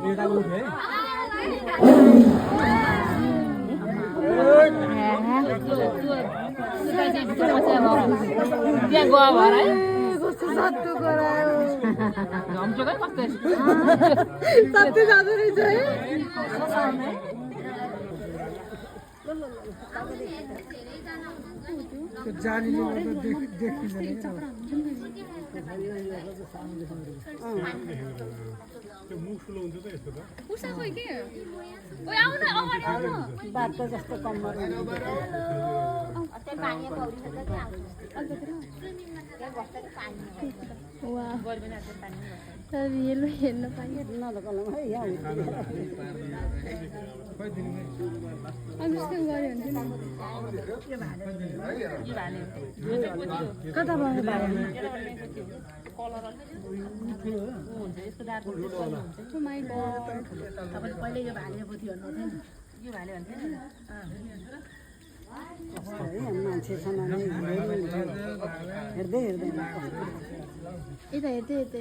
त्यहाँ गयो भएर है कस्तो सत्तु गरायो झम्चेकै कस्तो सत्तु जाँदो रहेछ है जालीले गर्दा देखिँदैन बाटो जस्तो कम्मर येलो हेर्न पाइयो नलगाउनु है यहाँ अझै गऱ्यो भने कता भयो कलर माइ गॉड तपाईँले पहिले यो भाले बुद्धि भन्नु यो भाले भन्थ्यो मान्छेसँग हेर्दै हेर्दै यता हेर्दै हेर्दै